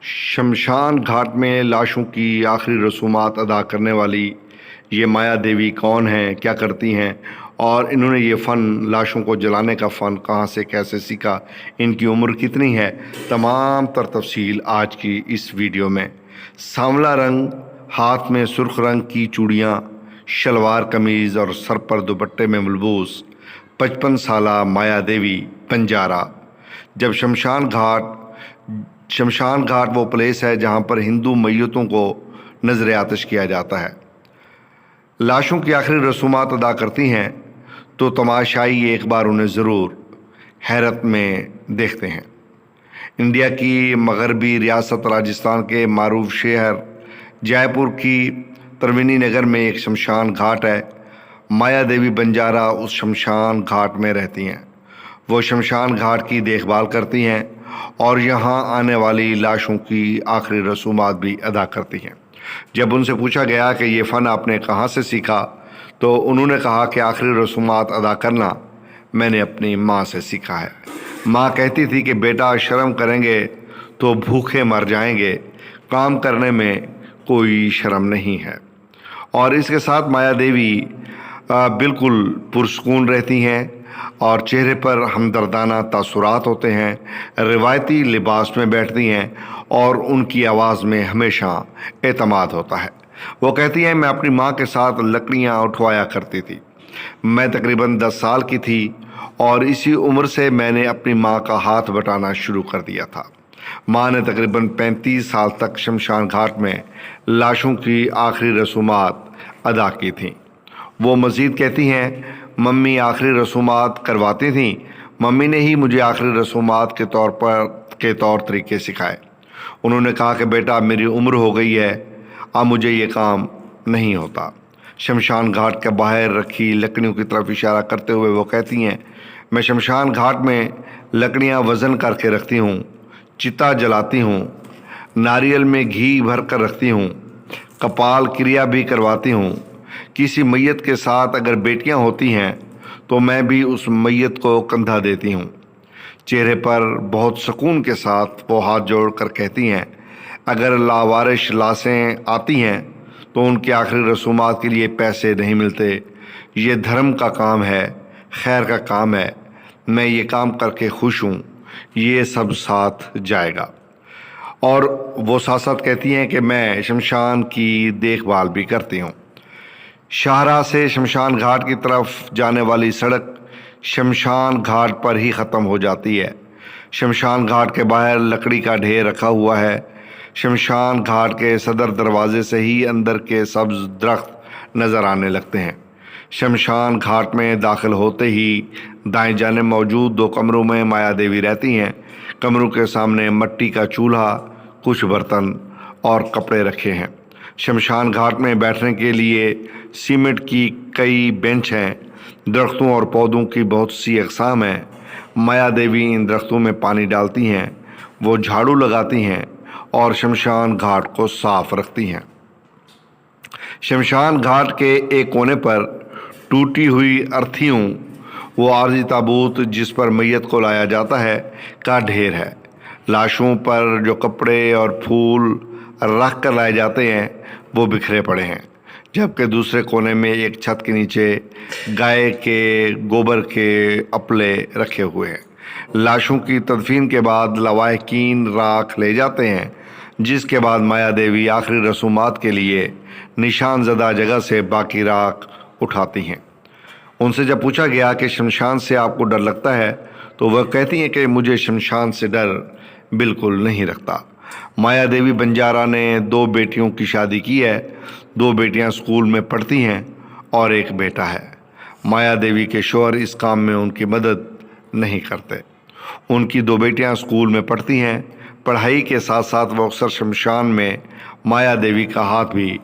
شمشان گھاٹ میں لاشوں کی آخری رسومات ادا کرنے والی یہ مایا دیوی کون ہیں، کیا کرتی ہیں، اور انہوں نے یہ فن، لاشوں کو جلانے کا فن کہاں سے کیسے سیکھا، ان کی عمر کتنی ہے، تمام تر تفصیل آج کی اس ویڈیو میں۔ سانولا رنگ، ہاتھ میں سرخ رنگ کی چوڑیاں، شلوار قمیض اور سر پر دوپٹے میں ملبوس 55 سالہ مایا دیوی بنجارہ۔ جب شمشان گھاٹ وہ پلیس ہے جہاں پر ہندو میتوں کو نذر آتش کیا جاتا ہے، لاشوں کی آخری رسومات ادا کرتی ہیں، تو تماشائی ایک بار انہیں ضرور حیرت میں دیکھتے ہیں۔ انڈیا کی مغربی ریاست راجستھان کے معروف شہر جے پور کی ترونی نگر میں ایک شمشان گھاٹ ہے۔ مایا دیوی بنجارہ اس شمشان گھاٹ میں رہتی ہیں۔ وہ شمشان گھاٹ کی دیکھ بھال کرتی ہیں اور یہاں آنے والی لاشوں کی آخری رسومات بھی ادا کرتی ہیں۔ جب ان سے پوچھا گیا کہ یہ فن آپ نے کہاں سے سیکھا، تو انہوں نے کہا کہ آخری رسومات ادا کرنا میں نے اپنی ماں سے سیکھا ہے۔ ماں کہتی تھی کہ بیٹا، شرم کریں گے تو بھوکے مر جائیں گے، کام کرنے میں کوئی شرم نہیں ہے۔ اور اس کے ساتھ مایا دیوی بالکل پرسکون رہتی ہیں اور چہرے پر ہمدردانہ تاثرات ہوتے ہیں، روایتی لباس میں بیٹھتی ہیں اور ان کی آواز میں ہمیشہ اعتماد ہوتا ہے۔ وہ کہتی ہیں، میں اپنی ماں کے ساتھ لکڑیاں اٹھوایا کرتی تھی۔ میں تقریباً 10 سال کی تھی اور اسی عمر سے میں نے اپنی ماں کا ہاتھ بٹانا شروع کر دیا تھا۔ ماں نے تقریباً 35 سال تک شمشان گھاٹ میں لاشوں کی آخری رسومات ادا کی تھیں۔ وہ مزید کہتی ہیں، ممی آخری رسومات کرواتی تھیں۔ ممی نے ہی مجھے آخری رسومات کے طور طریقے سکھائے۔ انہوں نے کہا کہ بیٹا، میری عمر ہو گئی ہے، اب مجھے یہ کام نہیں ہوتا۔ شمشان گھاٹ کے باہر رکھی لکڑیوں کی طرف اشارہ کرتے ہوئے وہ کہتی ہیں، میں شمشان گھاٹ میں لکڑیاں وزن کر کے رکھتی ہوں، چتا جلاتی ہوں، ناریل میں گھی بھر کر رکھتی ہوں، کپال کریا بھی کرواتی ہوں۔ کسی میت کے ساتھ اگر بیٹیاں ہوتی ہیں تو میں بھی اس میت کو کندھا دیتی ہوں۔ چہرے پر بہت سکون کے ساتھ وہ ہاتھ جوڑ کر کہتی ہیں، اگر لاوارث لاشیں آتی ہیں تو ان کی آخری رسومات کے لیے پیسے نہیں ملتے۔ یہ دھرم کا کام ہے، خیر کا کام ہے، میں یہ کام کر کے خوش ہوں، یہ سب ساتھ جائے گا۔ اور وہ ساتھ ساتھ کہتی ہیں کہ میں شمشان کی دیکھ بھال بھی کرتی ہوں۔ شاہراہ سے شمشان گھاٹ کی طرف جانے والی سڑک شمشان گھاٹ پر ہی ختم ہو جاتی ہے۔ شمشان گھاٹ کے باہر لکڑی کا ڈھیر رکھا ہوا ہے۔ شمشان گھاٹ کے صدر دروازے سے ہی اندر کے سبز درخت نظر آنے لگتے ہیں۔ شمشان گھاٹ میں داخل ہوتے ہی دائیں جانب موجود 2 کمروں میں مایا دیوی رہتی ہیں۔ کمروں کے سامنے مٹی کا چولہا، کچھ برتن اور کپڑے رکھے ہیں۔ شمشان گھاٹ میں بیٹھنے کے لیے سیمنٹ کی کئی بینچ ہیں۔ درختوں اور پودوں کی بہت سی اقسام ہیں۔ مایا دیوی ان درختوں میں پانی ڈالتی ہیں، وہ جھاڑو لگاتی ہیں اور شمشان گھاٹ کو صاف رکھتی ہیں۔ شمشان گھاٹ کے ایک کونے پر ٹوٹی ہوئی ارتھیوں، وہ عارضی تابوت جس پر میت کو لایا جاتا ہے، کا ڈھیر ہے۔ لاشوں پر جو کپڑے اور پھول رکھ کر لائے جاتے ہیں وہ بکھرے پڑے ہیں، جبکہ دوسرے کونے میں ایک چھت کے نیچے گائے کے گوبر کے اپلے رکھے ہوئے ہیں۔ لاشوں کی تدفین کے بعد لواحقین راکھ لے جاتے ہیں، جس کے بعد مایا دیوی آخری رسومات کے لیے نشان زدہ جگہ سے باقی راکھ اٹھاتی ہیں۔ ان سے جب پوچھا گیا کہ شمشان سے آپ کو ڈر لگتا ہے، تو وہ کہتی ہیں کہ مجھے شمشان سے ڈر بالکل نہیں لگتا۔ مایا دیوی بنجارہ نے 2 بیٹیوں کی شادی کی ہے۔ 2 بیٹیاں اسکول میں پڑھتی ہیں اور ایک بیٹا ہے۔ مایا دیوی کے شوہر اس کام میں ان کی مدد نہیں کرتے۔ ان کی 2 بیٹیاں اسکول میں پڑھتی ہیں۔ پڑھائی کے ساتھ ساتھ وہ اکثر شمشان میں مایا دیوی کا ہاتھ بھی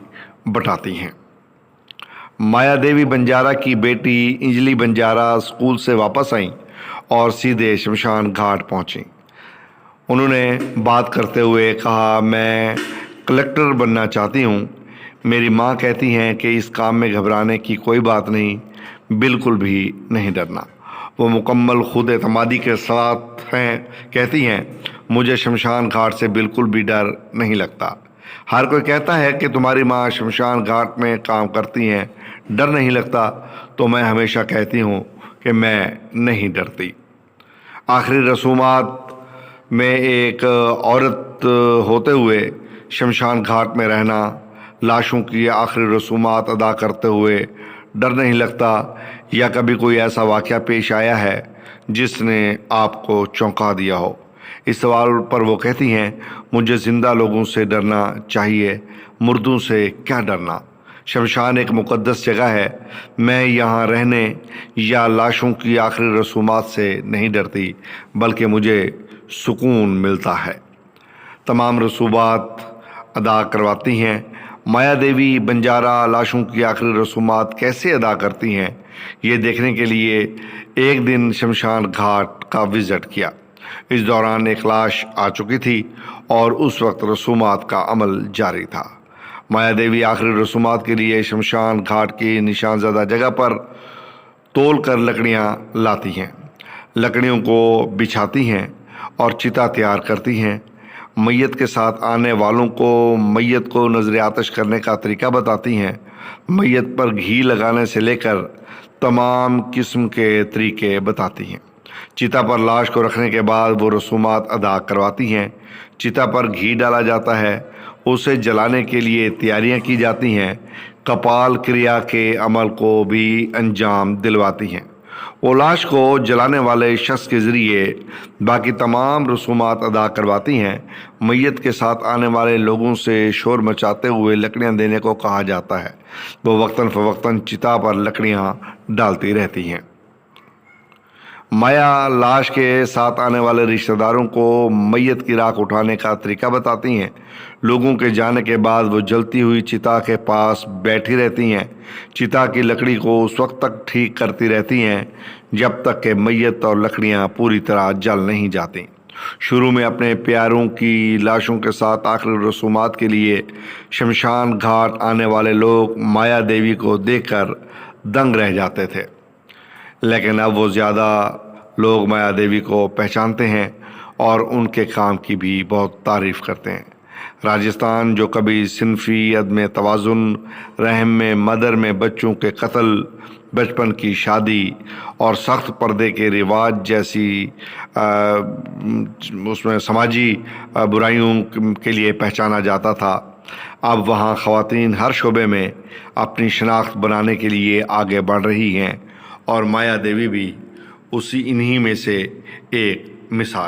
بٹاتی ہیں۔ مایا دیوی بنجارہ کی بیٹی انجلی بنجارہ اسکول سے واپس آئیں اور سیدھے شمشان گھاٹ پہنچیں۔ انہوں نے بات کرتے ہوئے کہا، میں کلکٹر بننا چاہتی ہوں۔ میری ماں کہتی ہیں کہ اس کام میں گھبرانے کی کوئی بات نہیں، بالکل بھی نہیں ڈرنا۔ وہ مکمل خود اعتمادی کے ساتھ کہتی ہیں، مجھے شمشان گھاٹ سے بالکل بھی ڈر نہیں لگتا۔ ہر کوئی کہتا ہے کہ تمہاری ماں شمشان گھاٹ میں کام کرتی ہیں، ڈر نہیں لگتا؟ تو میں ہمیشہ کہتی ہوں کہ میں نہیں ڈرتی۔ آخری رسومات میں ایک عورت ہوتے ہوئے شمشان گھاٹ میں رہنا، لاشوں کی آخری رسومات ادا کرتے ہوئے ڈر نہیں لگتا؟ یا کبھی کوئی ایسا واقعہ پیش آیا ہے جس نے آپ کو چونکا دیا ہو؟ اس سوال پر وہ کہتی ہیں، مجھے زندہ لوگوں سے ڈرنا چاہیے، مردوں سے کیا ڈرنا؟ شمشان ایک مقدس جگہ ہے۔ میں یہاں رہنے یا لاشوں کی آخری رسومات سے نہیں ڈرتی، بلکہ مجھے سکون ملتا ہے۔ تمام رسومات ادا کرواتی ہیں۔ مایا دیوی بنجارا لاشوں کی آخری رسومات کیسے ادا کرتی ہیں، یہ دیکھنے کے لیے ایک دن شمشان گھاٹ کا وزٹ کیا۔ اس دوران ایک لاش آ چکی تھی اور اس وقت رسومات کا عمل جاری تھا۔ مایا دیوی آخری رسومات کے لیے شمشان گھاٹ کی نشان زدہ جگہ پر تول کر لکڑیاں لاتی ہیں، لکڑیوں کو بچھاتی ہیں اور چتا تیار کرتی ہیں۔ میت کے ساتھ آنے والوں کو میت کو نذر آتش کرنے کا طریقہ بتاتی ہیں۔ میت پر گھی لگانے سے لے کر تمام قسم کے طریقے بتاتی ہیں۔ چتا پر لاش کو رکھنے کے بعد وہ رسومات ادا کرواتی ہیں۔ چتا پر گھی ڈالا جاتا ہے، اسے جلانے کے لیے تیاریاں کی جاتی ہیں، کپال کریا کے عمل کو بھی انجام دلواتی ہیں۔ وہ لاش کو جلانے والے شخص کے ذریعے باقی تمام رسومات ادا کرواتی ہیں۔ میت کے ساتھ آنے والے لوگوں سے شور مچاتے ہوئے لکڑیاں دینے کو کہا جاتا ہے۔ وہ وقتاً فوقتاً چتا پر لکڑیاں ڈالتی رہتی ہیں۔ مایا لاش کے ساتھ آنے والے رشتہ داروں کو میت کی راکھ اٹھانے کا طریقہ بتاتی ہیں۔ لوگوں کے جانے کے بعد وہ جلتی ہوئی چتا کے پاس بیٹھی رہتی ہیں۔ چتا کی لکڑی کو اس وقت تک ٹھیک کرتی رہتی ہیں جب تک کہ میت اور لکڑیاں پوری طرح جل نہیں جاتی۔ شروع میں اپنے پیاروں کی لاشوں کے ساتھ آخری رسومات کے لیے شمشان گھاٹ آنے والے لوگ مایا دیوی کو دیکھ کر دنگ رہ جاتے تھے، لیکن اب وہ زیادہ لوگ مایا دیوی کو پہچانتے ہیں اور ان کے کام کی بھی بہت تعریف کرتے ہیں۔ راجستھان، جو کبھی صنفی عدم توازن، رحم میں مدر میں بچوں کے قتل، بچپن کی شادی اور سخت پردے کے رواج جیسی اس میں سماجی برائیوں کے لیے پہچانا جاتا تھا، اب وہاں خواتین ہر شعبے میں اپنی شناخت بنانے کے لیے آگے بڑھ رہی ہیں، اور مایا دیوی بھی انہی میں سے ایک مثال